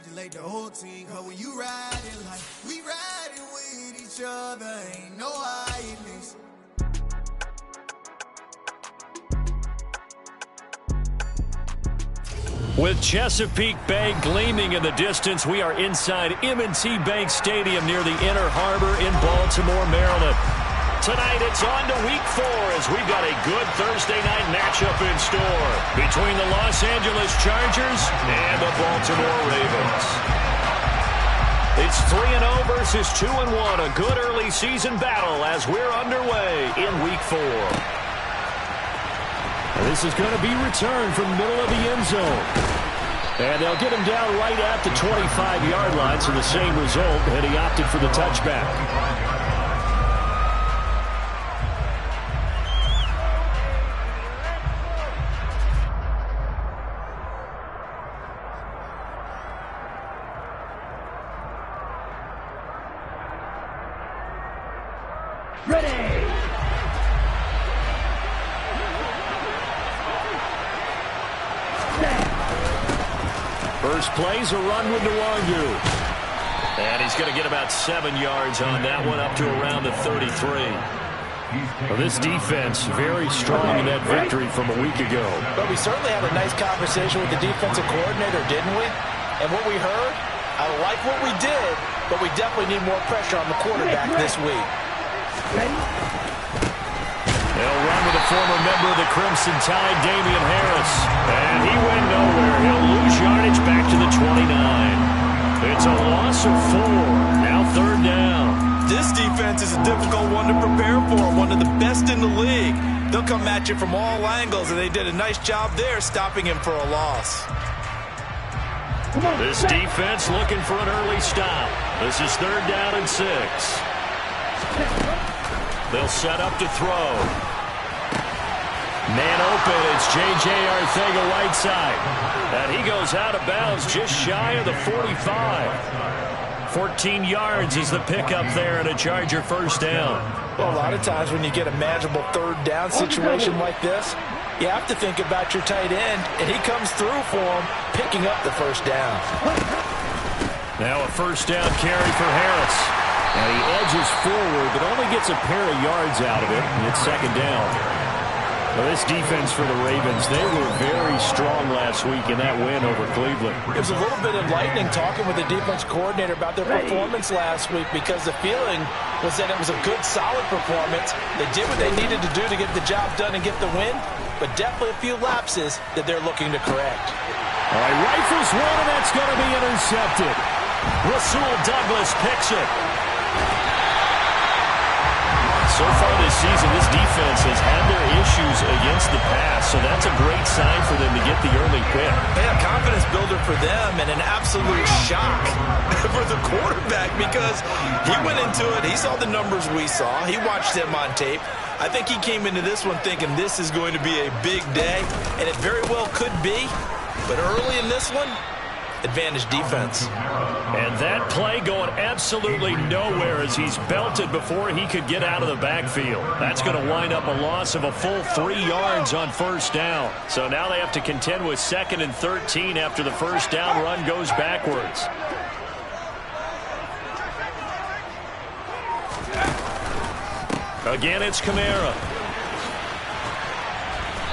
congratulate the whole team. Cause when you riding like we riding with each other, ain't no hiding this. With Chesapeake Bay gleaming in the distance, we are inside M&T Bank Stadium near the Inner Harbor in Baltimore, Maryland. Tonight it's on to Week 4 as we've got a good Thursday night matchup in store between the Los Angeles Chargers and the Baltimore Ravens. It's 3-0 versus 2-1, a good early season battle as we're underway in Week 4. This is going to be returned from the middle of the end zone. And they'll get him down right at the 25-yard line, so the same result, and he opted for the touchback. Ready! First play's a run with Nwangu. And he's going to get about 7 yards on that one, up to around the 33. Well, this defense very strong in that victory from a week ago. But we certainly had a nice conversation with the defensive coordinator, didn't we? And what we heard, I like what we did, but we definitely need more pressure on the quarterback this week. They'll run with a former member of the Crimson Tide, Damian Harris. And he went nowhere. He'll lose yardage back to the 29. It's a loss of 4. Now 3rd down. This defense is a difficult one to prepare for, one of the best in the league. They'll come at you from all angles, and they did a nice job there stopping him for a loss. This defense looking for an early stop. This is 3rd down and 6. They'll set up to throw. Man open, it's J.J. Arcega-Whiteside. And he goes out of bounds just shy of the 45. 14 yards is the pickup there and a Charger first down. Well, a lot of times when you get a manageable 3rd down situation like this, you have to think about your tight end, and he comes through for him, picking up the first down. Now a first down carry for Harris. And he edges forward, but only gets a pair of yards out of it, and it's 2nd down. Well, this defense for the Ravens, they were very strong last week in that win over Cleveland. It was a little bit enlightening talking with the defense coordinator about their performance last week, because the feeling was that it was a good, solid performance. They did what they needed to do to get the job done and get the win, but definitely a few lapses that they're looking to correct. All right, rifles one, and that's going to be intercepted. Rasul Douglas picks it. So far this season, this defense has had their issues against the pass, so that's a great sign for them to get the early pick. Yeah, confidence builder for them and an absolute shock for the quarterback, because he went into it, he saw the numbers we saw, he watched them on tape. I think he came into this one thinking this is going to be a big day, and it very well could be, but early in this one, advantage defense. And that play going absolutely nowhere as he's belted before he could get out of the backfield. That's going to wind up a loss of a full 3 yards on first down. So now they have to contend with 2nd and 13 after the first down run goes backwards. Again, it's Kamara.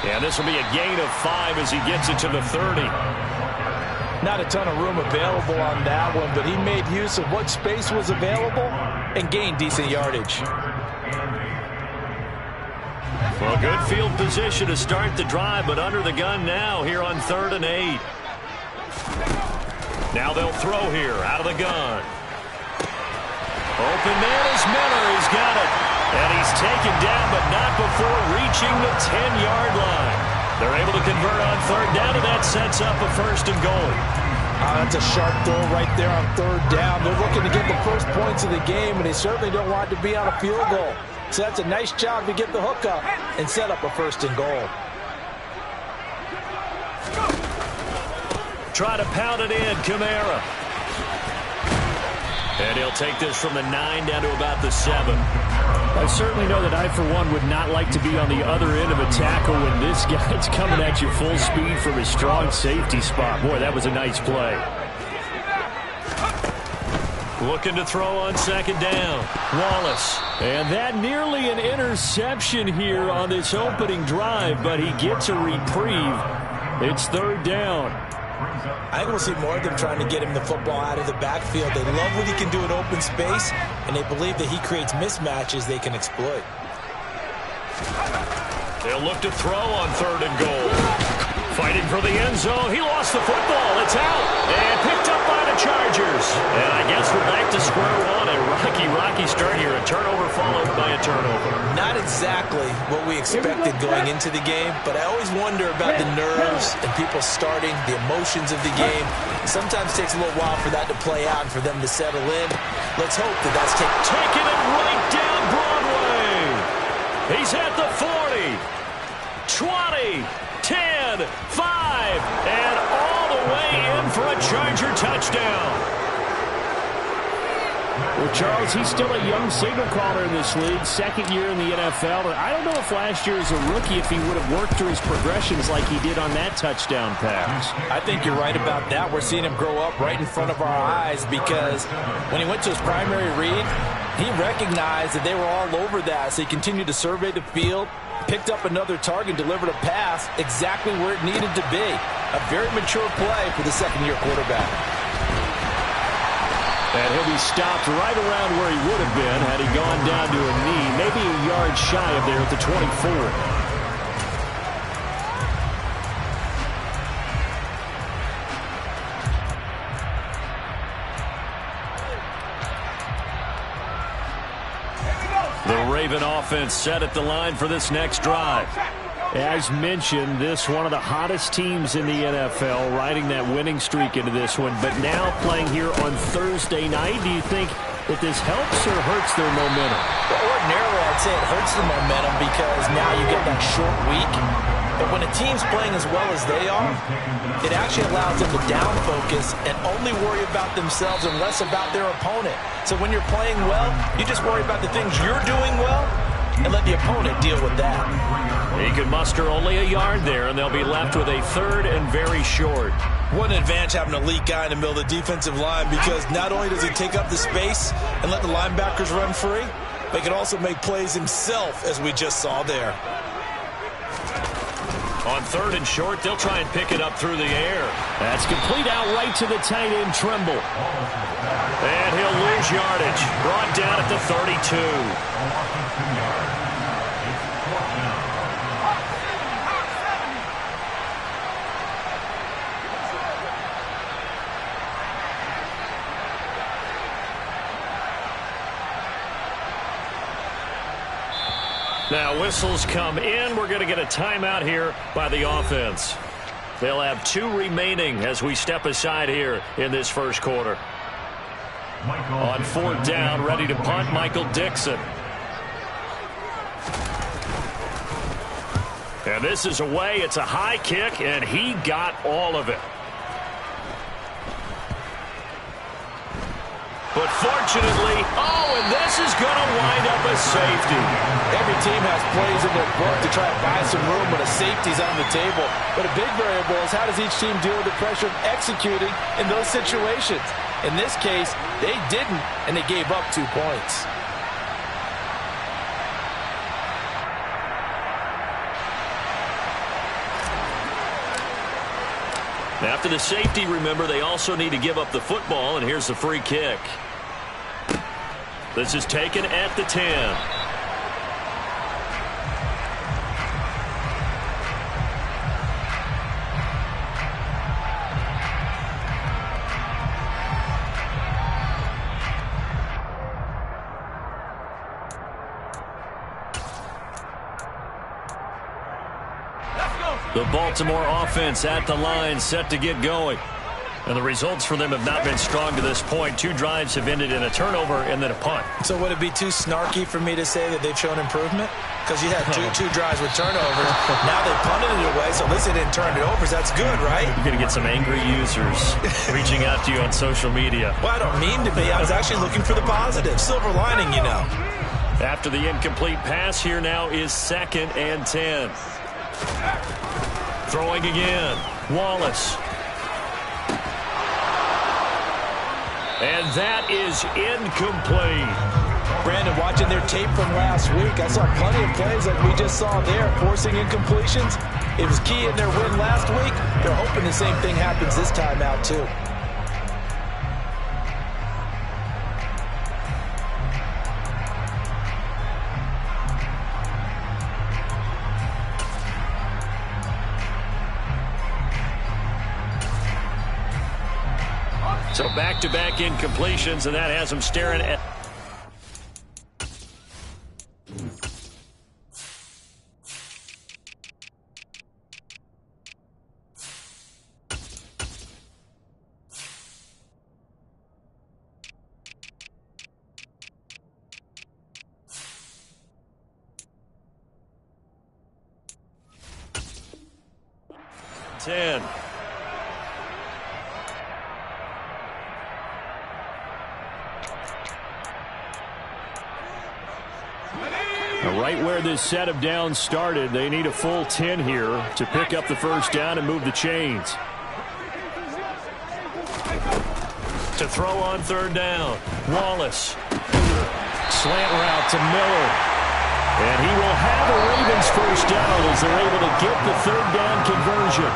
And this will be a gain of 5 as he gets it to the 30. Not a ton of room available on that one, but he made use of what space was available and gained decent yardage. Well, good field position to start the drive, but under the gun now here on 3rd and 8. Now they'll throw here out of the gun. Open man is Miller. He's got it. And he's taken down, but not before reaching the 10-yard line. They're able to convert on 3rd down, and that sets up a 1st and goal. That's a sharp throw right there on 3rd down. They're looking to get the first points of the game, and they certainly don't want it to be on a field goal. So that's a nice job to get the hook up and set up a 1st and goal. Try to pound it in, Kamara. And he'll take this from the 9 down to about the 7. I certainly know that I, for one, would not like to be on the other end of a tackle when this guy's coming at you full speed from his strong safety spot. Boy, that was a nice play. Looking to throw on second down. Wallace. And that nearly an interception here on this opening drive, but he gets a reprieve. It's third down. I think we'll see more of them trying to get him the football out of the backfield. They love what he can do in open space, and they believe that he creates mismatches they can exploit. They'll look to throw on third and goal. Fighting for the end zone. He lost the football. It's out. And picked up by the Chargers. And I guess we're back to square one. A rocky start here. A turnover followed by a turnover. Not exactly what we expected going into the game, but I always wonder about the nerves and people starting, the emotions of the game. It sometimes takes a little while for that to play out and for them to settle in. Let's hope that that's taking it right down Broadway. He's at the 40, 20, 10, 5, and all the way in for a Charger touchdown. Well, Charles, he's still a young signal caller in this league, second year in the NFL. I don't know if last year as a rookie if he would have worked through his progressions like he did on that touchdown pass. I think you're right about that. We're seeing him grow up right in front of our eyes because when he went to his primary read, he recognized that they were all over that, so he continued to survey the field, picked up another target, delivered a pass exactly where it needed to be. A very mature play for the second-year quarterback. And he'll be stopped right around where he would have been had he gone down to a knee, maybe a yard shy of there at the 24. The Raven offense set at the line for this next drive. As mentioned, this one of the hottest teams in the NFL, riding that winning streak into this one, but now playing here on Thursday night. Do you think that this helps or hurts their momentum? Well, ordinarily, I'd say it hurts the momentum because now you get that short week. But when a team's playing as well as they are, it actually allows them to down focus and only worry about themselves and less about their opponent. So when you're playing well, you just worry about the things you're doing well and let the opponent deal with that. He can muster only a yard there, and they'll be left with a third and very short. What an advantage having an elite guy in the middle of the defensive line, because not only does he take up the space and let the linebackers run free, but he can also make plays himself, as we just saw there. On third and short, they'll try and pick it up through the air. That's complete out right to the tight end, Trimble. And he'll lose yardage. Brought down at the 32. Now whistles come in. We're going to get a timeout here by the offense. They'll have 2 remaining as we step aside here in this first quarter. On fourth down, ready to punt, Michael Dixon. And this is away. It's a high kick, and he got all of it. But fortunately, and this is going to wind up a safety. Every team has plays in their book to try to buy some room when a safety's on the table. But a big variable is how does each team deal with the pressure of executing in those situations. In this case, they didn't, and they gave up 2 points. After the safety, remember, they also need to give up the football, and here's the free kick. This is taken at the 10. The Baltimore offense at the line, set to get going. And the results for them have not been strong to this point. 2 drives have ended in a turnover and then a punt. So would it be too snarky for me to say that they've shown improvement? Because you had two drives with turnovers. Now they punted it away, so at least they didn't turn it over. So that's good, right? You're going to get some angry users reaching out to you on social media. Well, I don't mean to be. I was actually looking for the positive. Silver lining, you know. After the incomplete pass, here now is 2nd and 10. Throwing again. Wallace. And that is incomplete. Brandon, watching their tape from last week, I saw plenty of plays like we just saw there, forcing incompletions. It was key in their win last week. They're hoping the same thing happens this time out, too. So back-to-back incompletions, and that has them staring at... Right where this set of downs started, they need a full 10 here to pick up the first down and move the chains. To throw on third down, Wallace. Slant route to Miller. And he will have the Ravens first down as they're able to get the third down conversion.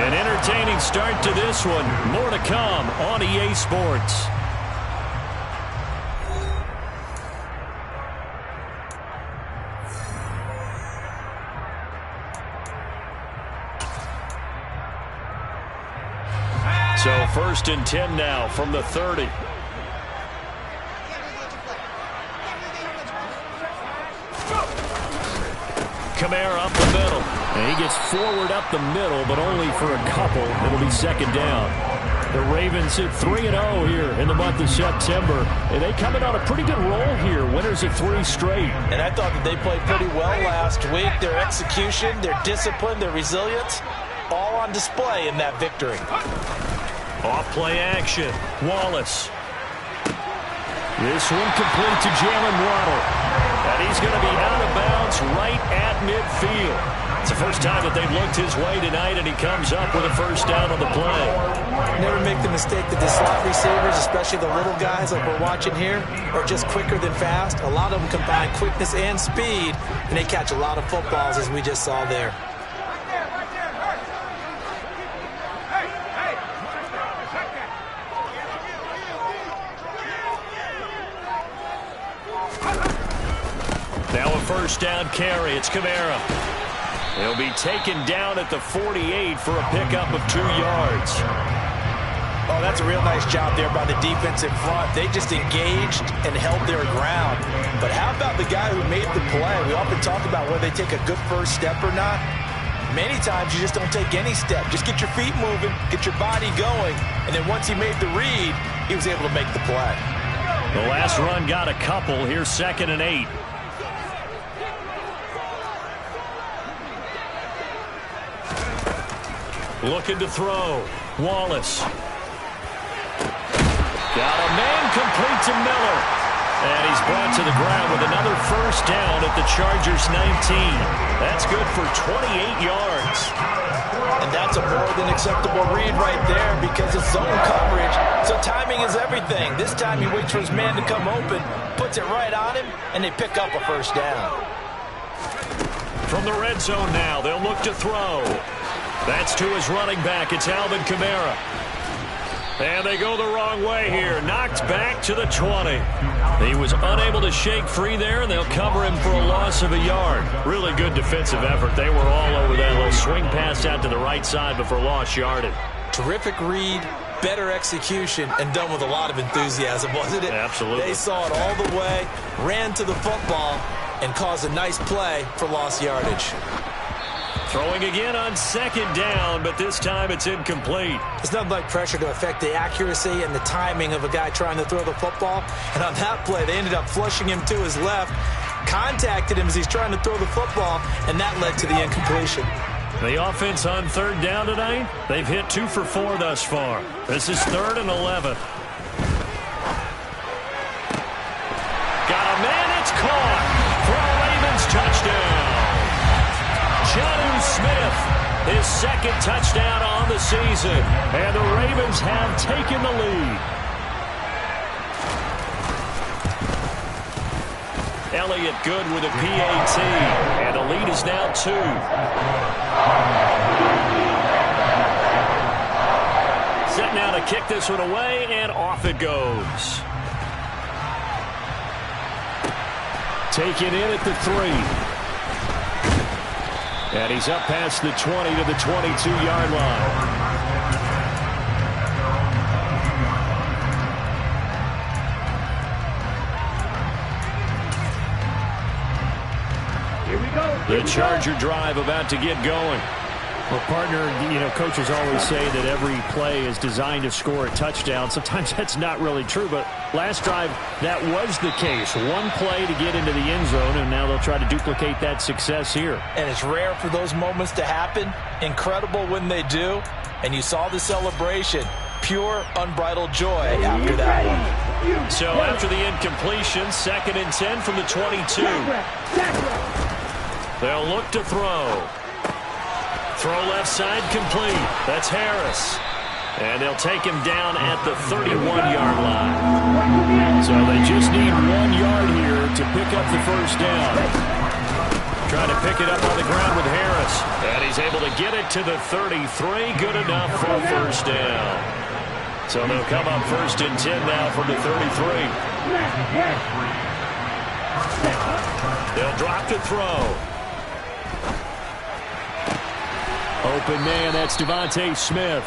An entertaining start to this one. More to come on EA Sports. So first and 10 now from the 30. Kamara up the middle. And he gets forward up the middle, but only for a couple. It'll be second down. The Ravens hit 3-0 here in the month of September. And they come in on a pretty good roll here. Winners of 3 straight. And I thought that they played pretty well last week. Their execution, their discipline, their resilience, all on display in that victory. Off play action. Wallace. This one complete to Jalen Waddle. And he's going to be out of bounds right at midfield. It's the first time that they've looked his way tonight, and he comes up with a first down on the play. Never make the mistake that the slot receivers, especially the little guys like we're watching here, are just quicker than fast. A lot of them combine quickness and speed, and they catch a lot of footballs, as we just saw there. Now a first down carry. It's Kamara. He'll be taken down at the 48 for a pickup of 2 yards. Oh, that's a real nice job there by the defensive front. They just engaged and held their ground. But how about the guy who made the play? We often talk about whether they take a good first step or not. Many times you just don't take any step. Just get your feet moving, get your body going, and then once he made the read, he was able to make the play. The last run got a couple. Here's 2nd and 8. Looking to throw. Wallace. Got a man complete to Miller. And he's brought to the ground with another first down at the Chargers 19. That's good for 28 yards. And that's a more than acceptable read right there because it's zone coverage. So timing is everything. This time he waits for his man to come open, puts it right on him, and they pick up a first down. From the red zone now, they'll look to throw. That's to his running back. It's Alvin Kamara. And they go the wrong way here. Knocked back to the 20. He was unable to shake free there, and they'll cover him for a loss of a yard. Really good defensive effort. They were all over that little swing pass out to the right side before lost yardage. Terrific read, better execution, and done with a lot of enthusiasm, wasn't it? Absolutely. They saw it all the way, ran to the football, and caused a nice play for lost yardage. Throwing again on 2nd down, but this time it's incomplete. It's nothing like pressure to affect the accuracy and the timing of a guy trying to throw the football. And on that play, they ended up flushing him to his left, contacted him as he's trying to throw the football, and that led to the incompletion. The offense on 3rd down tonight, they've hit 2 for 4 thus far. This is 3rd and 11. Got a man, it's caught for a Ravens touchdown. Jonnu Smith, his 2nd touchdown on the season. And the Ravens have taken the lead. Elliott good with a PAT. And the lead is now 2. Set now to kick this one away, and off it goes. Take it in at the 3. And he's up past the 20 to the 22-yard line. The Charger drive about to get going. Well, partner, coaches always say that every play is designed to score a touchdown. Sometimes that's not really true, but last drive, that was the case. One play to get into the end zone, and now they'll try to duplicate that success here. And it's rare for those moments to happen. Incredible when they do. And you saw the celebration. Pure, unbridled joy after that one. So after the incompletion, 2nd and 10 from the 22. They'll look to throw. Throw left side complete. That's Harris. And they'll take him down at the 31-yard line. So they just need 1 yard here to pick up the first down. Trying to pick it up on the ground with Harris. And he's able to get it to the 33. Good enough for a first down. So they'll come up 1st and 10 now from the 33. They'll drop to throw. Open man, that's Devontae Smith.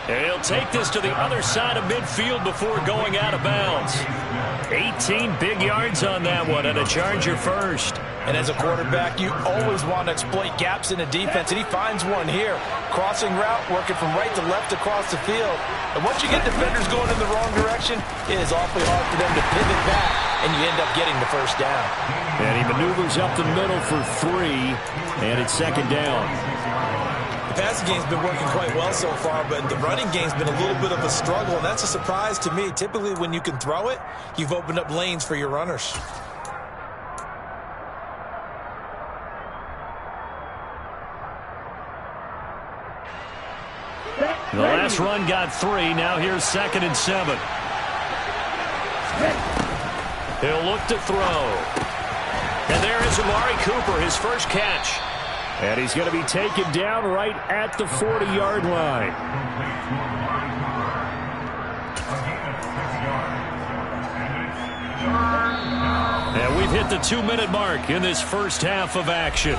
And he'll take this to the other side of midfield before going out of bounds. 18 big yards on that one, and a Charger first. And as a quarterback, you always want to exploit gaps in a defense, and he finds one here. Crossing route, working from right to left across the field. And once you get defenders going in the wrong direction, it is awfully hard for them to pivot back, and you end up getting the first down. And he maneuvers up the middle for 3, and it's 2nd down. The passing game's been working quite well so far, but the running game's been a little bit of a struggle, and that's a surprise to me. Typically, when you can throw it, you've opened up lanes for your runners. The last run got 3. Now here's 2nd and 7. He'll look to throw. And there is Amari Cooper, his first catch. And he's going to be taken down right at the 40-yard line. And we've hit the 2-minute mark in this first half of action.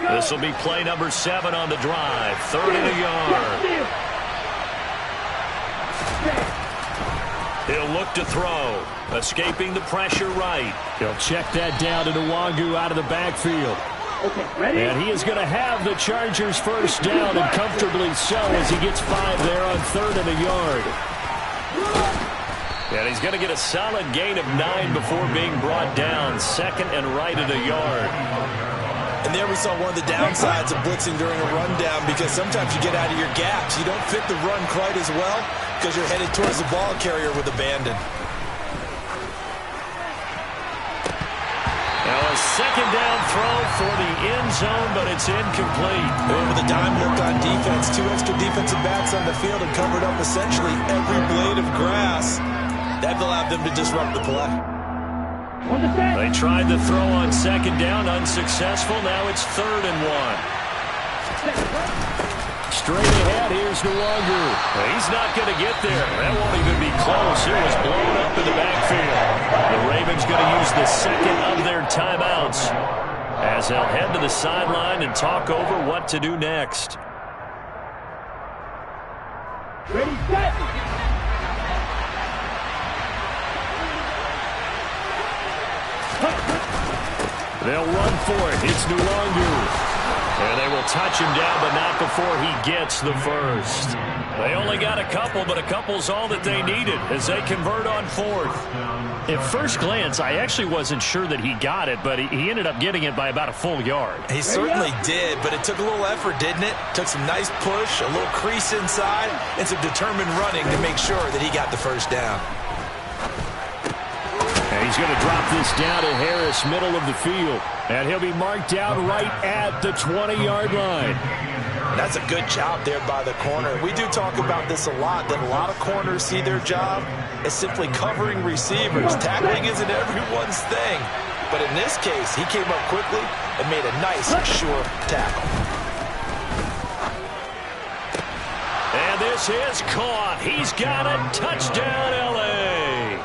This will be play number 7 on the drive. 3rd and a yard. He'll look to throw. Escaping the pressure right. He'll check that down to Nwangu out of the backfield. And he is going to have the Chargers first down, and comfortably so, as he gets 5 there on 3rd and a yard. And he's going to get a solid gain of 9 before being brought down. 2nd and right at a yard. And there we saw one of the downsides of blitzing during a rundown, because sometimes you get out of your gaps. You don't fit the run quite as well because you're headed towards the ball carrier with abandon. Now a 2nd down throw for the end zone, but it's incomplete. And with a dime look on defense, 2 extra defensive backs on the field and covered up essentially every blade of grass. That allowed them to disrupt the play. They tried the throw on 2nd down, unsuccessful. Now it's 3rd and 1. Straight ahead, here's Nwangu. He's not going to get there. That won't even be close. It was blown up in the backfield. The Ravens going to use the 2nd of their timeouts as they'll head to the sideline and talk over what to do next. Ready, set! They'll run for it. It's Nwangu. And they will touch him down, but not before he gets the first. They only got a couple, but a couple's all that they needed as they convert on 4th. At first glance, I actually wasn't sure that he got it, but he ended up getting it by about a full yard. He certainly did, but it took a little effort, didn't it? Took some nice push, a little crease inside, and some determined running to make sure that he got the first down. And He's going to drop this down to Harris, middle of the field. And he'll be marked down right at the 20-yard line. That's a good job there by the corner. We do talk about this a lot, that a lot of corners see their job as simply covering receivers. Tackling isn't everyone's thing. But in this case, he came up quickly and made a nice, sure tackle. And this is caught. He's got a touchdown, L.A.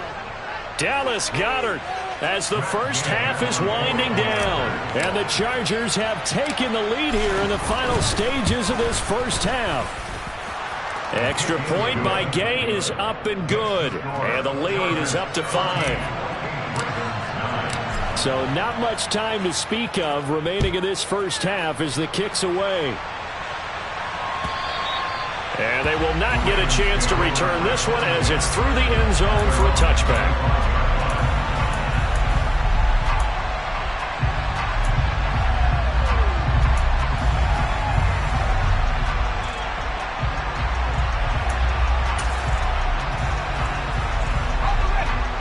Dallas Goedert as the first half is winding down. And the Chargers have taken the lead here in the final stages of this first half. Extra point by Gay is up and good. And the lead is up to 5. So not much time to speak of remaining in this first half as the kick's away. And they will not get a chance to return this one as it's through the end zone for a touchback.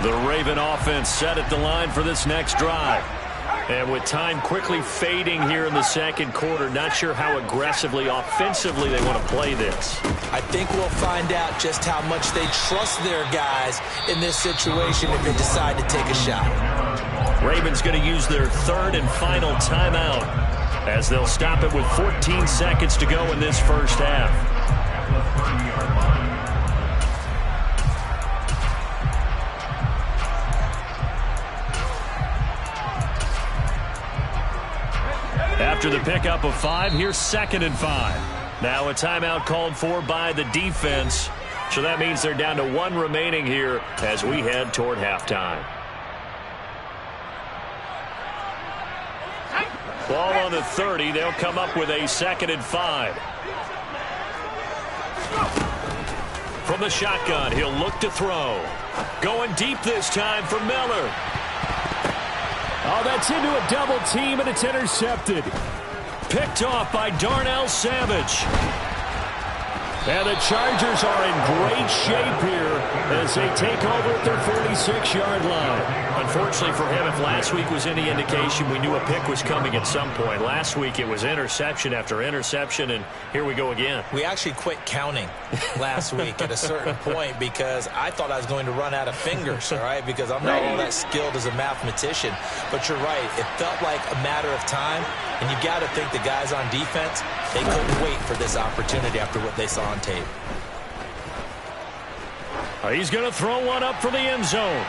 The Raven offense set at the line for this next drive. And with time quickly fading here in the second quarter, not sure how aggressively, offensively they want to play this. I think we'll find out just how much they trust their guys in this situation if they decide to take a shot. Ravens going to use their third and final timeout as they'll stop it with 14 seconds to go in this first half. After the pickup of 5, here's 2nd and 5. Now a timeout called for by the defense. So that means they're down to 1 remaining here as we head toward halftime. Ball on the 30. They'll come up with a 2nd and 5. From the shotgun, he'll look to throw. Going deep this time for Miller. Oh, that's into a double team, and it's intercepted. Picked off by Darnell Savage. And the Chargers are in great shape here as they take over at their 46-yard line. Unfortunately for him, if last week was any indication, we knew a pick was coming at some point. Last week it was interception after interception, and here we go again. We actually quit counting last week at a certain point because I thought I was going to run out of fingers, all right, because I'm not all that skilled as a mathematician. But you're right. It felt like a matter of time, and you got to think the guys on defense, they couldn't wait for this opportunity after what they saw on tape. He's going to throw one up for the end zone.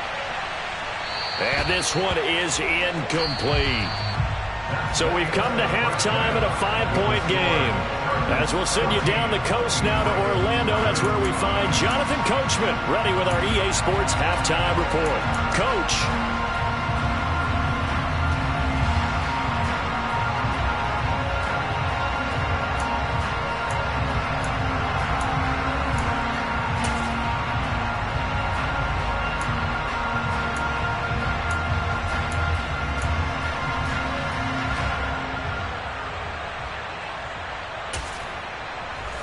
And this one is incomplete. So we've come to halftime in a 5-point game. As we'll send you down the coast now to Orlando, that's where we find Jonathan Coachman, ready with our EA Sports Halftime Report. Coach.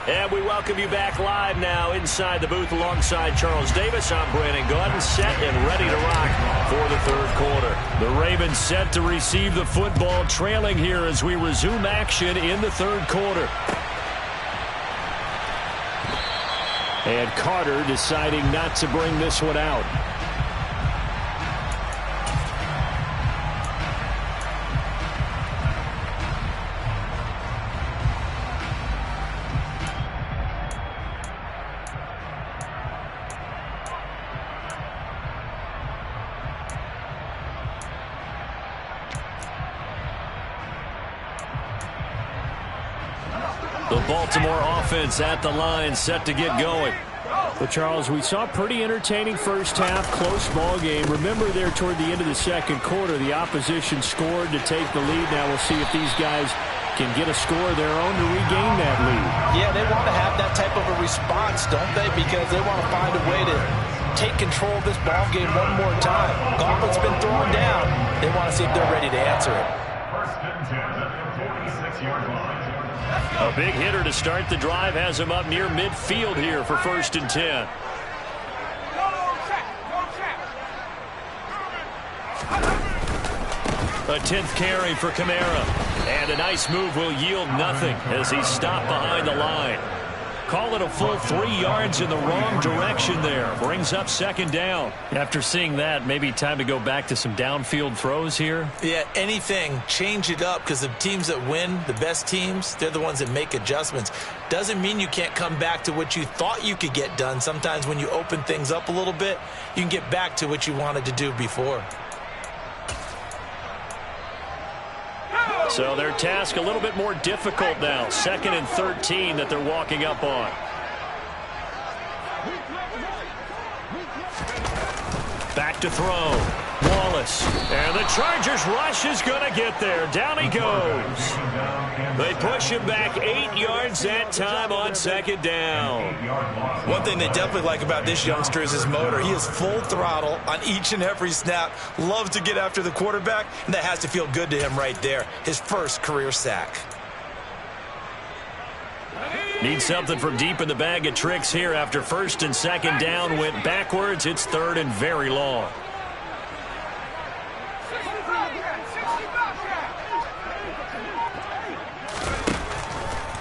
And we welcome you back live now inside the booth alongside Charles Davis. I'm Brandon Gaudin, set and ready to rock for the third quarter. The Ravens set to receive the football, trailing here as we resume action in the third quarter. And Carter deciding not to bring this one out. The Baltimore offense at the line, set to get going. Well, Charles, we saw a pretty entertaining first half, close ball game. Remember there toward the end of the second quarter, the opposition scored to take the lead. Now we'll see if these guys can get a score of their own to regain that lead. Yeah, they want to have that type of a response, don't they? Because they want to find a way to take control of this ball game one more time. Gauntlet's been thrown down. They want to see if they're ready to answer it. First and 10 at the 46-yard line. A big hitter to start the drive has him up near midfield here for 1st and 10. A 10th carry for Kamara. And a nice move will yield nothing as he's stopped behind the line. Call it a full 3 yards in the wrong direction there. Brings up 2nd down. After seeing that, maybe time to go back to some downfield throws here. Yeah, anything. Change it up because the teams that win, the best teams, they're the ones that make adjustments. Doesn't mean you can't come back to what you thought you could get done. Sometimes when you open things up a little bit, you can get back to what you wanted to do before. So their task a little bit more difficult now. 2nd and 13 that they're walking up on. Back to throw. Wallace. And the Chargers rush is going to get there. Down he goes. They push him back 8 yards that time on 2nd down. One thing they definitely like about this youngster is his motor. He is full throttle on each and every snap. Loves to get after the quarterback, and that has to feel good to him right there. His first career sack. Need something from deep in the bag of tricks here after 1st and 2nd down went backwards. It's 3rd and very long.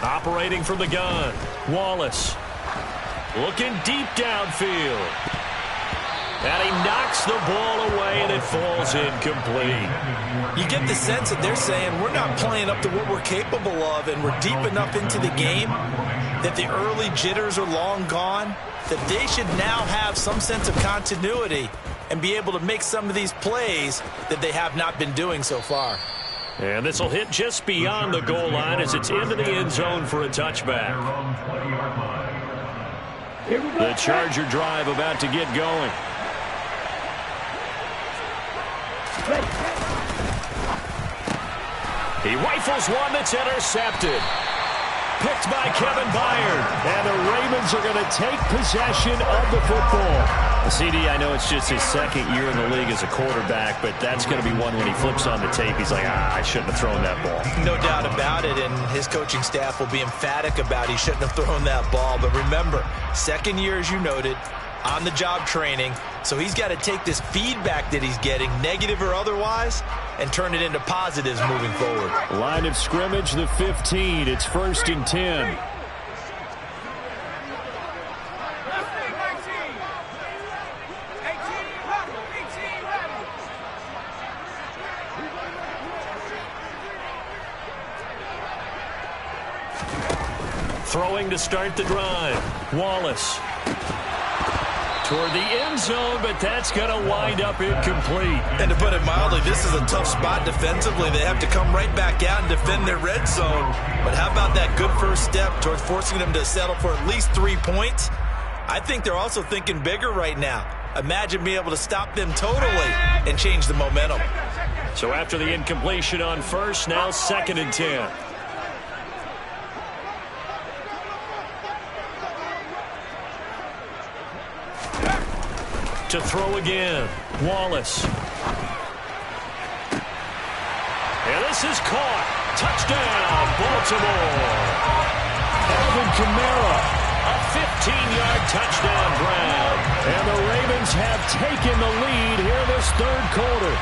Operating from the gun, Wallace. Looking deep downfield. And he knocks the ball away, and it falls incomplete. You get the sense that they're saying we're not playing up to what we're capable of, and we're deep enough into the game that the early jitters are long gone, that they should now have some sense of continuity and be able to make some of these plays that they have not been doing so far. And this will hit just beyond the goal line as it's into the end zone for a touchback. The Charger drive about to get going. He rifles one that's intercepted. Picked by Kevin Byard. And the Ravens are going to take possession of the football. CD, I know it's just his 2nd year in the league as a quarterback, but that's going to be one when he flips on the tape. He's like, I shouldn't have thrown that ball. No doubt about it, and his coaching staff will be emphatic about he shouldn't have thrown that ball. But remember, 2nd year, as you noted, on-the-job training, so he's got to take this feedback that he's getting, negative or otherwise, and turn it into positives moving forward. Line of scrimmage, the 15. It's 1st and 10. Throwing to start the drive. Wallace. Toward the end zone, but that's going to wind up incomplete. And to put it mildly, this is a tough spot defensively. They have to come right back out and defend their red zone. But how about that good first step towards forcing them to settle for at least 3 points? I think they're also thinking bigger right now. Imagine being able to stop them totally and change the momentum. So after the incompletion on 1st, now 2nd and 10. To throw again, Wallace. And this is caught. Touchdown, Baltimore. Alvin Kamara, a 15-yard touchdown grab. And the Ravens have taken the lead here in this 3rd quarter.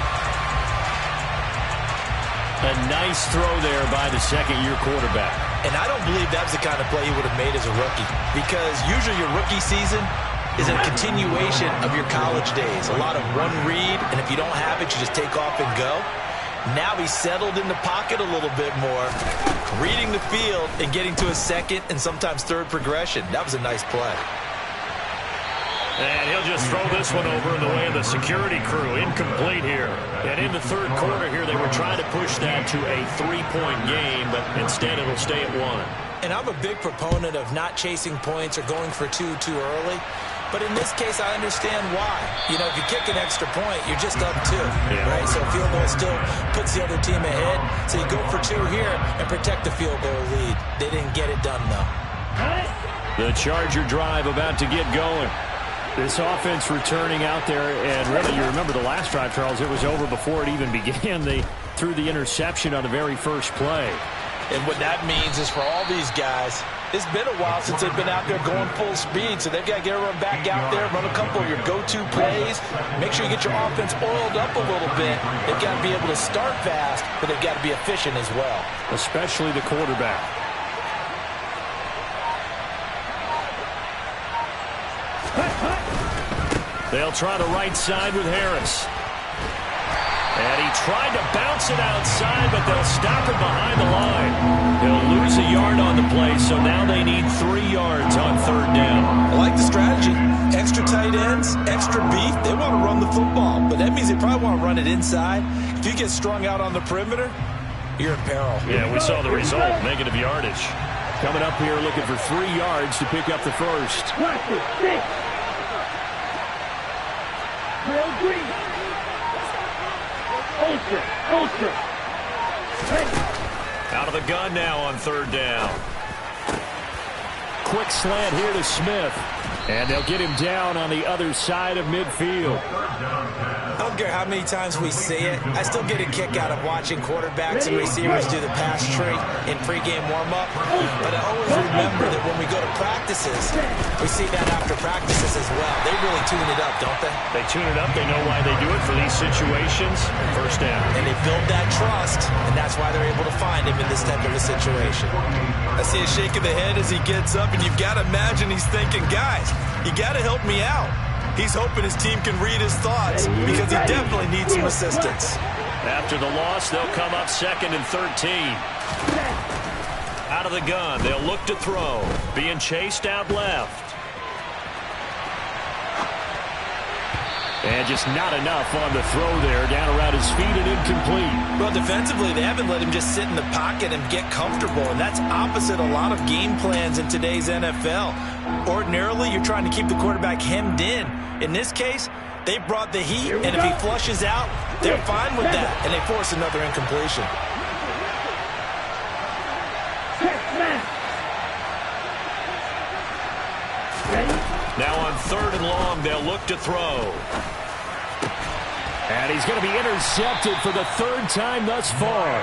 A nice throw there by the 2nd-year quarterback. And I don't believe that's the kind of play he would have made as a rookie, because usually your rookie season is a continuation of your college days. A lot of one read, and if you don't have it, you just take off and go. Now he's settled in the pocket a little bit more, reading the field and getting to a 2nd and sometimes 3rd progression. That was a nice play. And he'll just throw this one over in the way of the security crew. Incomplete here. And in the 3rd quarter here, they were trying to push that to a 3-point game, but instead it'll stay at 1. And I'm a big proponent of not chasing points or going for 2 too early. But in this case, I understand why. You know, if you kick an extra point, you're just up 2, right? So field goal still puts the other team ahead. So you go for 2 here and protect the field goal lead. They didn't get it done, though. The Charger drive about to get going. This offense returning out there, and really, you remember the last drive, Charles, it was over before it even began. They threw the interception on the very first play. And what that means is for all these guys, It's been a while since they've been out there going full speed, so they've got to get everyone back out there, run a couple of your go-to plays, make sure you get your offense oiled up a little bit. They've got to be able to start fast, but they've got to be efficient as well. Especially the quarterback. They'll try the right side with Harris. And he tried to bounce it outside, but they'll stop it behind the line. He'll lose a yard on the play, so now they need 3 yards on 3rd down. I like the strategy. Extra tight ends, extra beef. They want to run the football, but that means they probably want to run it inside. If you get strung out on the perimeter, you're in peril. Yeah, we saw the result, negative yardage. Coming up here looking for 3 yards to pick up the first. Real green. Ultra. Out of the gun now on 3rd down. Quick slant here to Smith. And they'll get him down on the other side of midfield. I don't care how many times we see it. I still get a kick out of watching quarterbacks and receivers do the pass tree in pregame warm-up. But I always remember that when we go to practices, we see that after practices as well. They really tune it up, don't they? They tune it up. They know why they do it for these situations. 1st down. And they build that trust, and that's why they're able to find him in this type of a situation. I see a shake of the head as he gets up, and you've got to imagine he's thinking, guys, you got to help me out. He's hoping his team can read his thoughts because he definitely needs some assistance. After the loss, they'll come up 2nd and 13. Out of the gun, they'll look to throw. Being chased out left. And just not enough on the throw there. Down around his feet and incomplete. Well, defensively, they haven't let him just sit in the pocket and get comfortable, and that's opposite a lot of game plans in today's NFL. Ordinarily, you're trying to keep the quarterback hemmed in. In this case, they brought the heat, and if he flushes out, they're fine with that, and they force another incompletion. Now on 3rd and long, they'll look to throw. And he's going to be intercepted for the 3rd time thus far.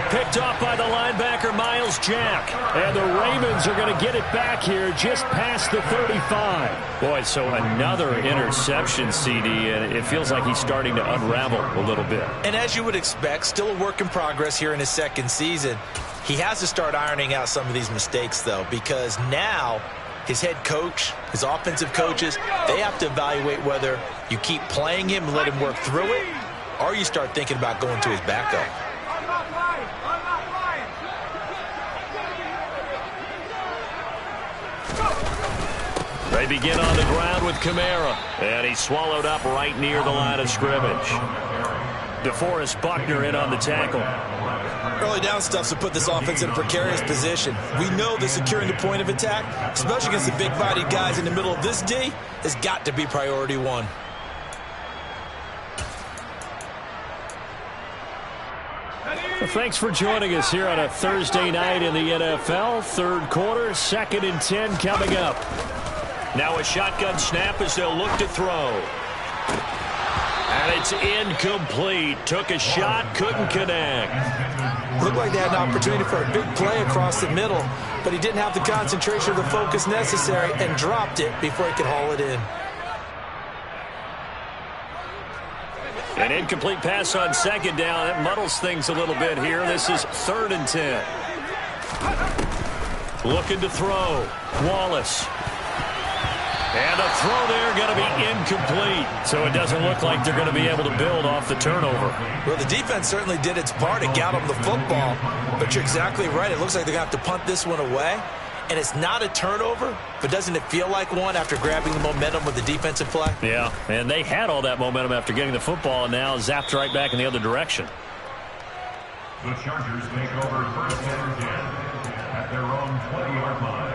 Picked off by the linebacker, Miles Jack. And the Ravens are going to get it back here just past the 35. Boy, so another interception, CD, and it feels like he's starting to unravel a little bit. And as you would expect, still a work in progress here in his 2nd season. He has to start ironing out some of these mistakes, though, because now his head coach, his offensive coaches, they have to evaluate whether you keep playing him and let him work through it, or you start thinking about going to his backup. They begin on the ground with Kamara, and he's swallowed up right near the line of scrimmage. DeForest Buckner in on the tackle. Early down stuff's to put this offense in a precarious position. We know that securing the point of attack, especially against the big-bodied guys in the middle of this D, has got to be priority 1. Well, thanks for joining us here on a Thursday night in the NFL. 3rd quarter, 2nd and 10 coming up. Now a shotgun snap as they'll look to throw. And it's incomplete. Took a shot, couldn't connect. Looked like they had an opportunity for a big play across the middle, but he didn't have the concentration or the focus necessary and dropped it before he could haul it in. An incomplete pass on 2nd down. That muddles things a little bit here. This is 3rd and 10. Looking to throw. Wallace. And a throw there going to be incomplete. So it doesn't look like they're going to be able to build off the turnover. Well, the defense certainly did its part to get them the football. But you're exactly right. It looks like they're going to have to punt this one away. And it's not a turnover, but doesn't it feel like one after grabbing the momentum with the defensive play? Yeah, and they had all that momentum after getting the football and now zapped right back in the other direction. The Chargers take over 1st and 10 at their own 20-yard line.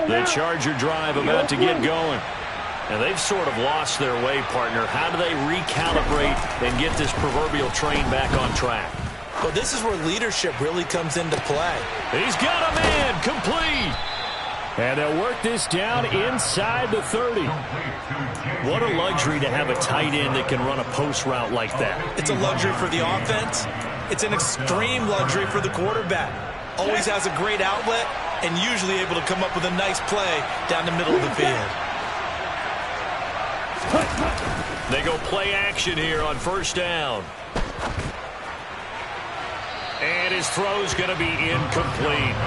The Charger drive about to get going. And they've sort of lost their way, partner. How do they recalibrate and get this proverbial train back on track? Well, this is where leadership really comes into play. He's got a man, complete. And they'll work this down inside the 30. What a luxury to have a tight end that can run a post route like that. It's a luxury for the offense. It's an extreme luxury for the quarterback. always has a great outlet and usually able to come up with a nice play down the middle of the field. They go play action here on first down. And his throw's going to be incomplete.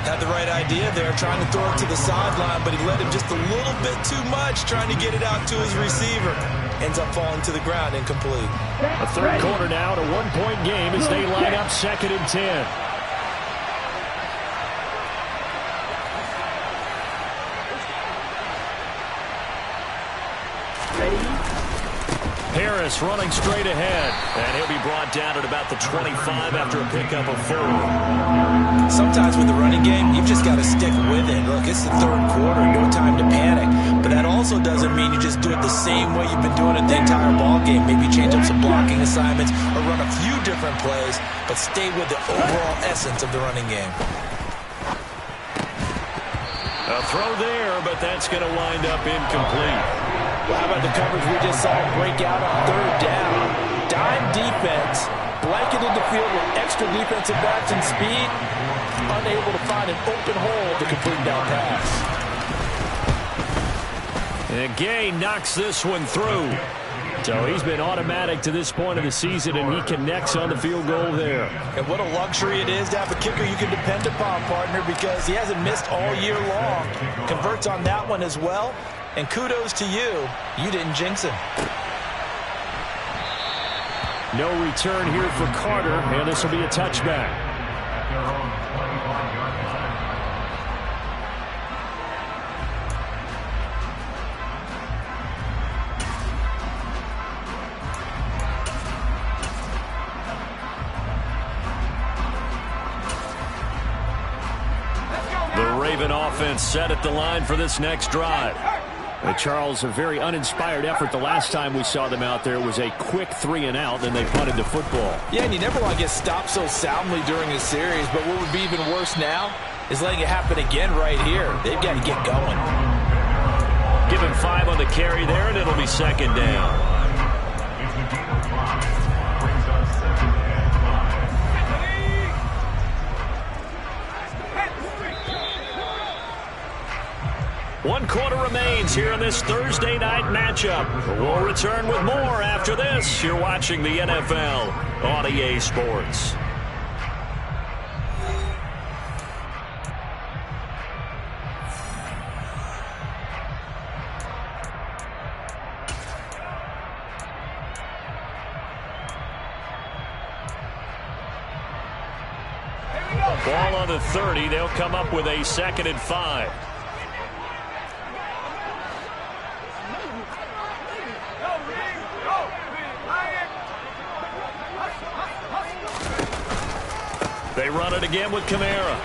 Had the right idea there, trying to throw it to the sideline, but he let him just a little bit too much, trying to get it out to his receiver. Ends up falling to the ground, incomplete. A third quarter now, a one-point game as they line up 2nd and 10. Harris running straight ahead, and he'll be brought down at about the 25 after a pickup of 4. Sometimes with the running game, you've just got to stick with it. Look, it's the third quarter, no time to panic. But that also doesn't mean you just do it the same way you've been doing it the entire ball game. Maybe change up some blocking assignments or run a few different plays, but stay with the overall essence of the running game. A throw there, but that's going to wind up incomplete. Well, how about the coverage we just saw break out on third down? Dime defense, blanketed the field with extra defensive backs and speed, unable to find an open hole to complete that pass. And Gay knocks this one through. So he's been automatic to this point of the season, and he connects on the field goal there. And what a luxury it is to have a kicker you can depend upon, partner, because he hasn't missed all year long. Converts on that one as well. And kudos to you. You didn't jinx him. No return here for Carter, and this will be a touchback. The Raven offense set at the line for this next drive. Charles, a very uninspired effort the last time we saw them out there. It was a quick 3-and-out, and they punted the football. Yeah, and you never want to get stopped so soundly during a series, but what would be even worse now is letting it happen again right here. They've got to get going. Give him 5 on the carry there, and it'll be 2nd down. One quarter remains here in this Thursday night matchup. We'll return with more after this. You're watching the NFL on EA Sports. Ball on the 30. They'll come up with a 2nd and 5. They run it again with Kamara.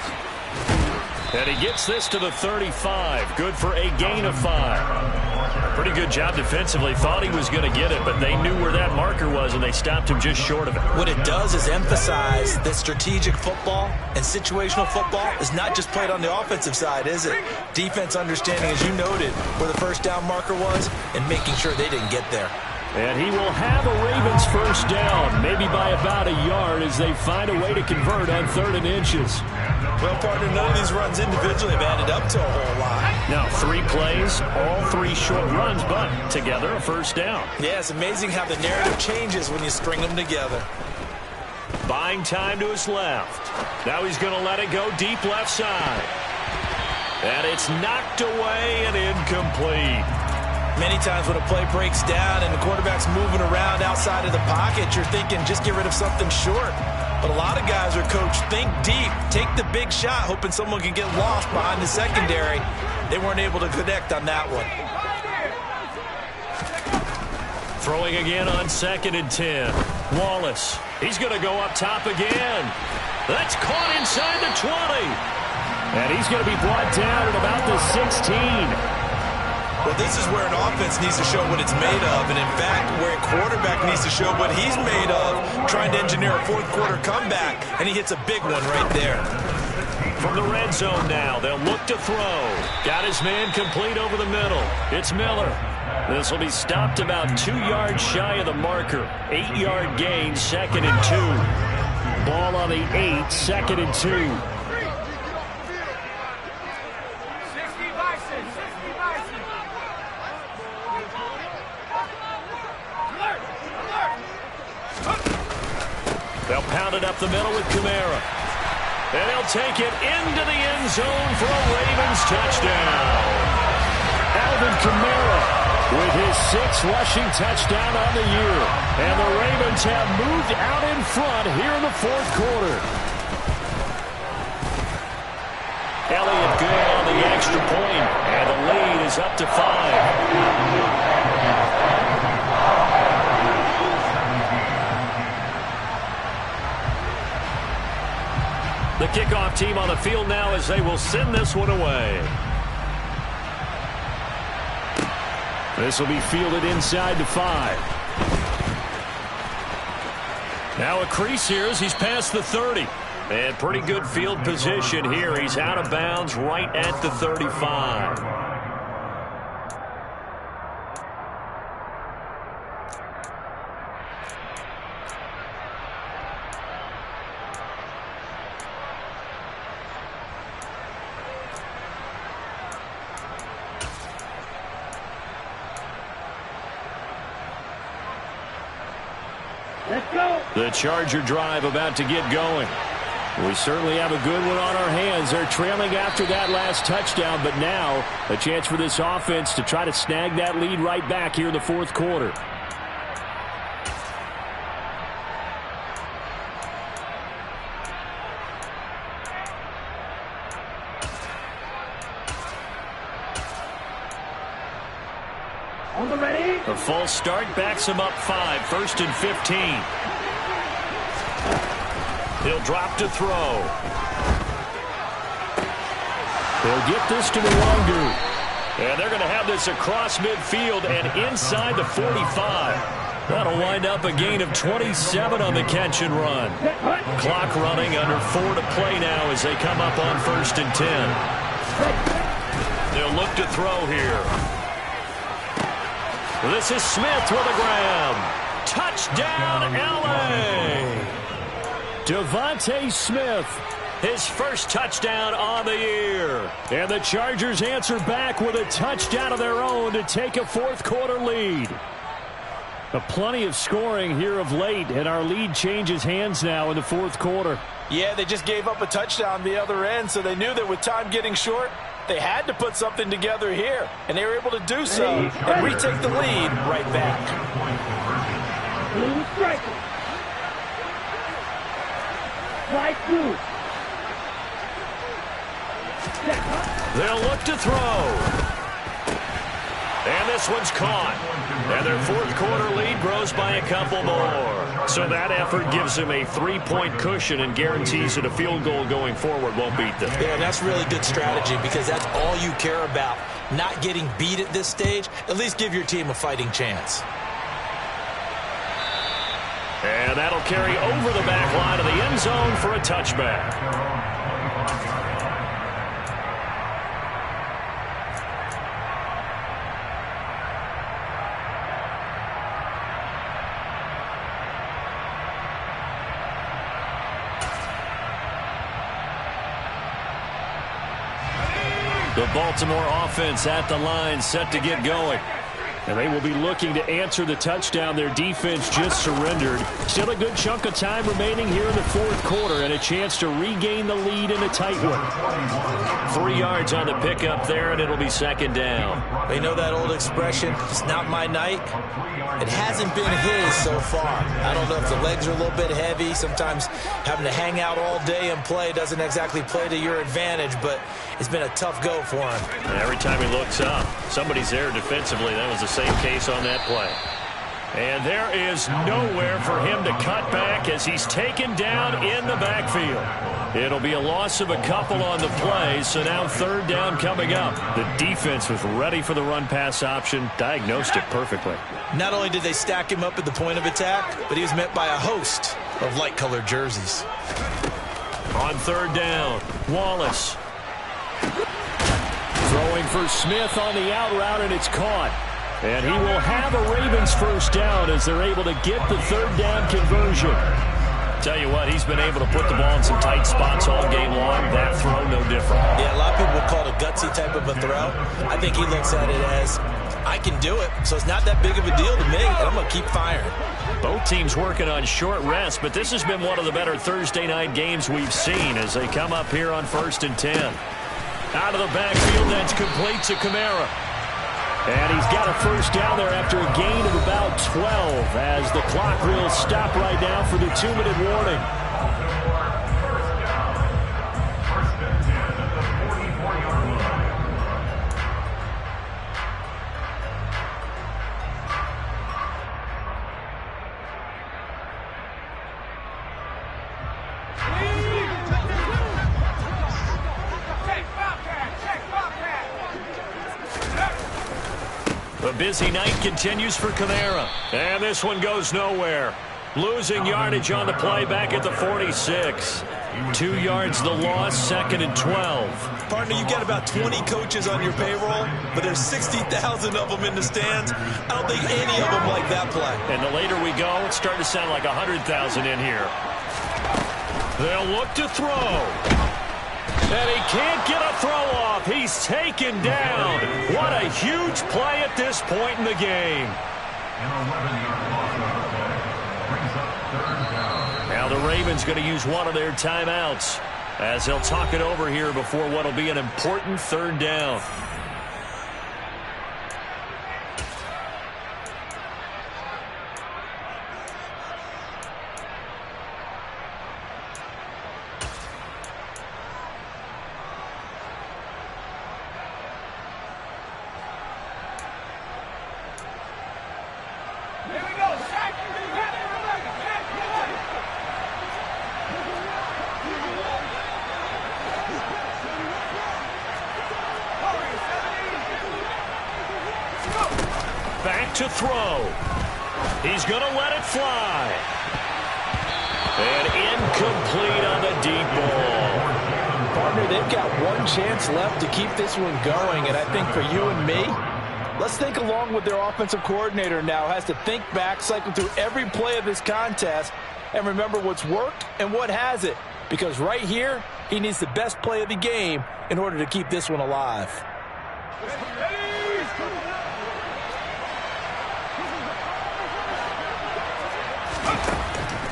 And he gets this to the 35. Good for a gain of 5. Pretty good job defensively. Thought he was going to get it, but they knew where that marker was, and they stopped him just short of it. What it does is emphasize that strategic football and situational football is not just played on the offensive side, is it? Defense understanding, as you noted, where the first down marker was and making sure they didn't get there. And he will have a Ravens first down, maybe by about a yard, as they find a way to convert on 3rd and inches. Well, partner, none of these runs individually have added up to a whole lot. Now, 3 plays, all 3 short runs, but together a first down. Yeah, it's amazing how the narrative changes when you string them together. Buying time to his left. Now he's going to let it go deep left side. And it's knocked away and incomplete. Many times when a play breaks down and the quarterback's moving around outside of the pocket, you're thinking just get rid of something short. But a lot of guys are coached, think deep, take the big shot, hoping someone can get lost behind the secondary. They weren't able to connect on that one. Throwing again on 2nd and 10. Wallace, he's going to go up top again. That's caught inside the 20. And he's going to be brought down at about the 16. Well, this is where an offense needs to show what it's made of, and in fact, where a quarterback needs to show what he's made of, trying to engineer a 4th quarter comeback, and he hits a big one right there. From the red zone now, they'll look to throw. Got his man complete over the middle. It's Miller. This will be stopped about 2 yards shy of the marker. 8-yard gain, 2nd and 2. Ball on the 8, 2nd and 2. They'll pound it up the middle with Kamara. And he'll take it into the end zone for a Ravens touchdown. Alvin Kamara with his 6th rushing touchdown on the year. And the Ravens have moved out in front here in the 4th quarter. Elliott good on the extra point, and the lead is up to 5. The kickoff team on the field now as they will send this one away. This will be fielded inside the 5. Now a crease here as he's past the 30. And pretty good field position here. He's out of bounds right at the 35. Let's go. The Charger drive about to get going. We certainly have a good one on our hands. They're trailing after that last touchdown, but now a chance for this offense to try to snag that lead right back here in the 4th quarter. On the ready. A false start backs him up 5, 1st and 15. He'll drop to throw. They'll get this to Mwangu. And they're going to have this across midfield and inside the 45. That'll wind up a gain of 27 on the catch and run. Clock running, under 4 to play now as they come up on 1st and 10. They'll look to throw here. This is Smith with a grab. Touchdown, L.A. Devontae Smith, his 1st touchdown on the year. And the Chargers answer back with a touchdown of their own to take a 4th quarter lead. Plenty of scoring here of late, and our lead changes hands now in the 4th quarter. Yeah, they just gave up a touchdown the other end, so they knew that with time getting short, they had to put something together here, and they were able to do so and retake the lead right back. Blue striker. Right through. They'll look to throw. And this one's caught. And their 4th quarter lead grows by a couple more. So that effort gives them a 3-point cushion and guarantees that a field goal going forward won't beat them. Yeah, that's really good strategy because that's all you care about. Not getting beat at this stage. At least give your team a fighting chance. And that'll carry over the back line of the end zone for a touchback. The Baltimore offense at the line, set to get going. And they will be looking to answer the touchdown their defense just surrendered. Still a good chunk of time remaining here in the 4th quarter and a chance to regain the lead in a tight one. 3 yards on the pickup there, and it'll be 2nd down. They know that old expression, it's not my night. It hasn't been his so far. I don't know if the legs are a little bit heavy. Sometimes having to hang out all day and play doesn't exactly play to your advantage, but it's been a tough go for him. And every time he looks up, somebody's there defensively. That was the same case on that play. And there is nowhere for him to cut back as he's taken down in the backfield. It'll be a loss of a couple on the play, so now 3rd down coming up. The defense was ready for the run-pass option, diagnosed it perfectly. Not only did they stack him up at the point of attack, but he was met by a host of light-colored jerseys. On 3rd down, Wallace. Throwing for Smith on the out route, and it's caught. And he will have a Ravens 1st down as they're able to get the 3rd down conversion. Tell you what, he's been able to put the ball in some tight spots all game long. That throw, no different. Yeah, a lot of people would call it a gutsy type of a throw. I think he looks at it as, I can do it, so it's not that big of a deal to me, and I'm going to keep firing. Both teams working on short rest, but this has been one of the better Thursday night games we've seen as they come up here on 1st and 10. Out of the backfield, that's complete to Kamara. And he's got a first down there after a gain of about 12 as the clock will stop right now for the 2-minute warning. First and 10 at the 44-yard line. The busy night continues for Kamara. And this one goes nowhere. Losing yardage on the play back at the 46. 2 yards the loss, 2nd and 12. Partner, you've got about 20 coaches on your payroll, but there's 60,000 of them in the stands. I don't think any of them like that play. And the later we go, it's starting to sound like 100,000 in here. They'll look to throw. And he can't get a throw off. He's taken down. What a huge play at this point in the game. An 11-yard loss on the play. Brings up 3rd down. Now the Ravens going to use one of their timeouts as they'll talk it over here before what will be an important 3rd down. Back to throw. He's going to let it fly. And incomplete on the deep ball. Partner, they've got one chance left to keep this one going, and I think for you and me, let's think along with their offensive coordinator now. Has to think back, cycle through every play of this contest, and remember what's worked and what hasn't. Because right here, he needs the best play of the game in order to keep this one alive.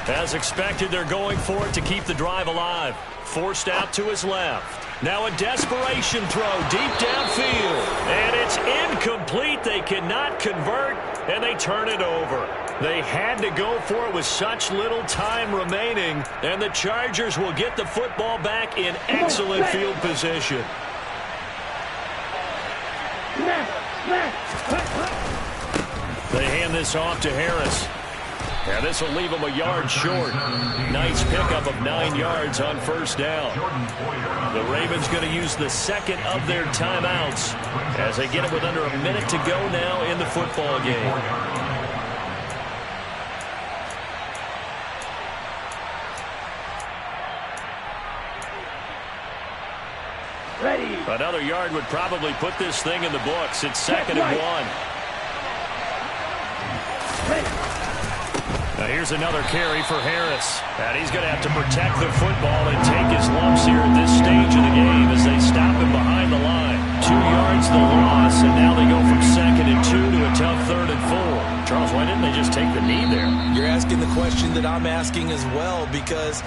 As expected, they're going for it to keep the drive alive. Forced out to his left. Now a desperation throw deep downfield. And it's incomplete. They cannot convert, and they turn it over. They had to go for it with such little time remaining, and the Chargers will get the football back in excellent field position. They hand this off to Harris. And this will leave him a yard short. Nice pickup of 9 yards on 1st down. The Ravens going to use the 2nd of their timeouts as they get it with under a minute to go now in the football game. Ready. Another yard would probably put this thing in the books. It's 2nd and 1. Now here's another carry for Harris. And he's going to have to protect the football and take his lumps here at this stage of the game as they stop him behind the line. 2 yards the loss, and now they go from 2nd and 2 to a tough 3rd and 4. Charles, why didn't they just take the knee there? You're asking the question that I'm asking as well, because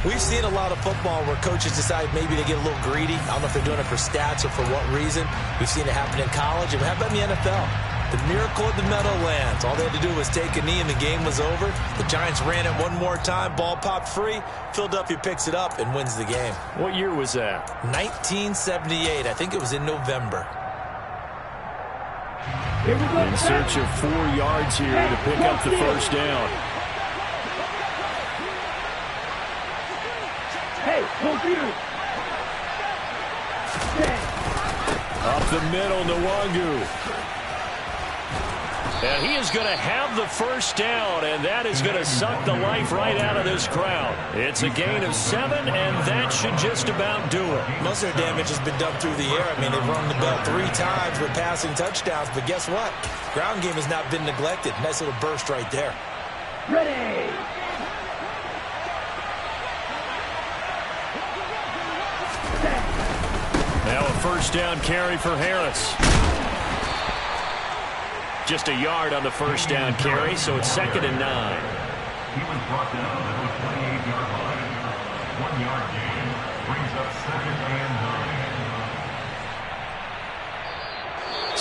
we've seen a lot of football where coaches decide maybe they get a little greedy. I don't know if they're doing it for stats or for what reason. We've seen it happen in college, and how about in the NFL? The miracle of the Meadowlands. All they had to do was take a knee and the game was over. The Giants ran it one more time. Ball popped free. Philadelphia picks it up and wins the game. What year was that? 1978. I think it was in November. In search of 4 yards here to pick up the 1st down. Hey, computer. Up the middle, Nwangu. And he is going to have the 1st down, and that is going to suck the life right out of this crowd. It's a gain of 7, and that should just about do it. Most of their damage has been done through the air. I mean, they've rung the bell 3 times with passing touchdowns, but guess what? Ground game has not been neglected. Nice little burst right there. Ready. first down carry for Harris. Just a yard on the first down carry, so it's 2nd and 9. He was brought down at the 28-yard line. 1-yard gain brings up 2nd and 9.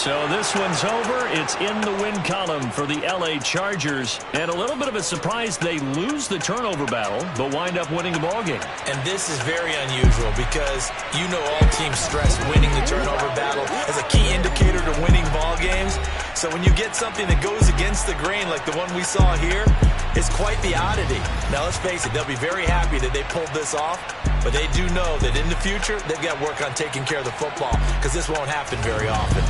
So this one's over. It's in the win column for the L.A. Chargers. And a little bit of a surprise, they lose the turnover battle, but wind up winning the ballgame. And this is very unusual because you know all teams stress winning the turnover battle as a key indicator to winning ball games. So when you get something that goes against the grain like the one we saw here, it's quite the oddity. Now let's face it, they'll be very happy that they pulled this off, but they do know that in the future they've got to work on taking care of the football because this won't happen very often.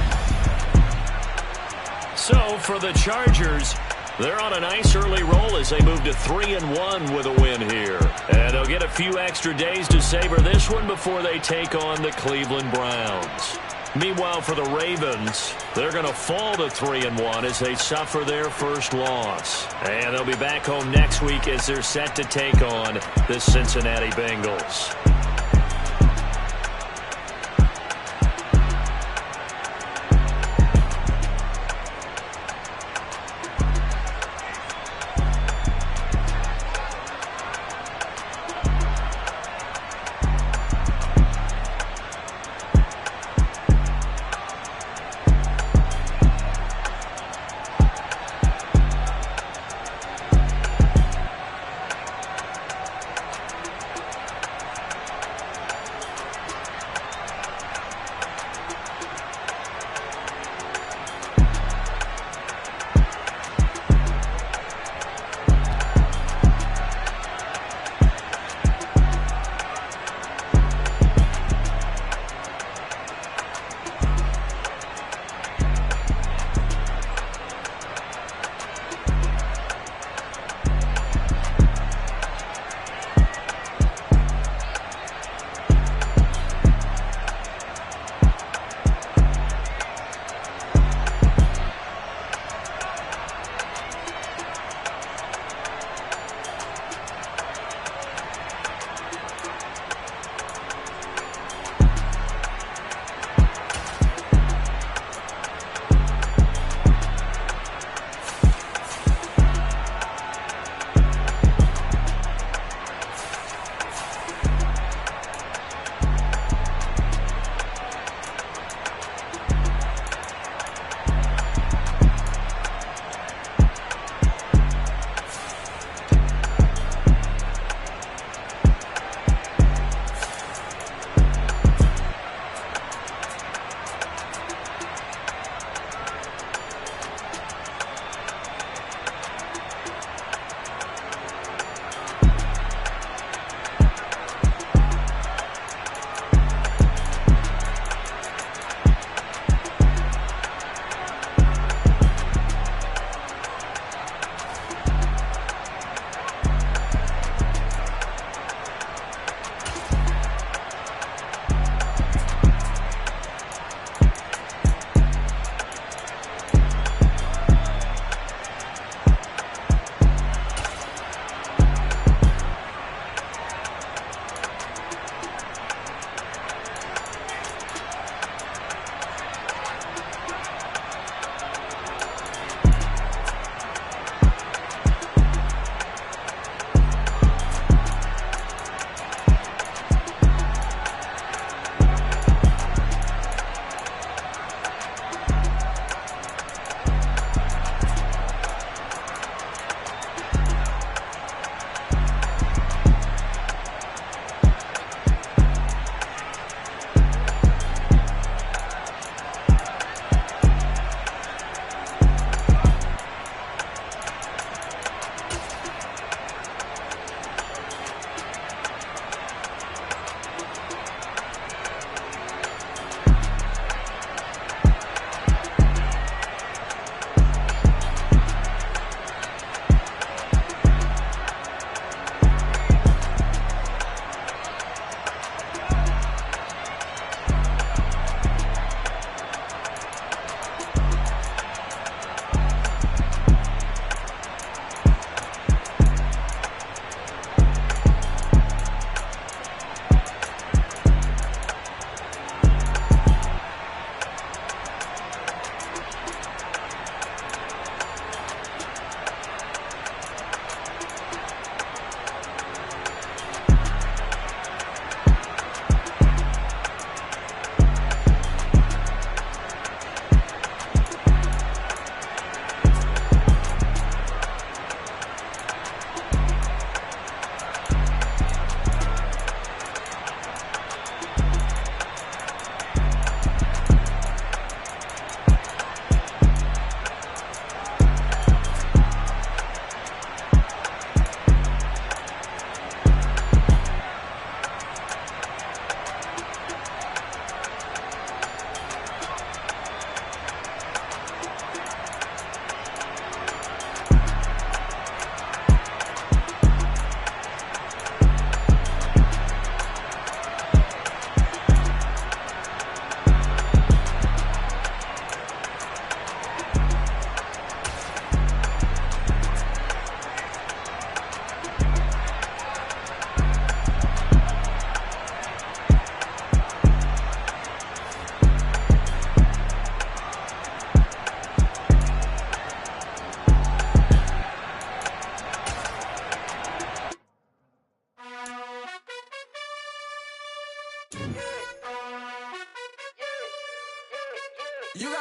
So for the Chargers, they're on a nice early roll as they move to 3-1 with a win here. And they'll get a few extra days to savor this one before they take on the Cleveland Browns. Meanwhile, for the Ravens, they're going to fall to 3-1 as they suffer their first loss. And they'll be back home next week as they're set to take on the Cincinnati Bengals.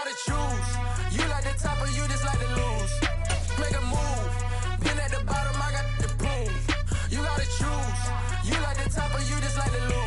gotta choose. You like the top or you just like to lose. Make a move. Been at the bottom, I got to prove. You gotta choose. You like the top or you just like to lose.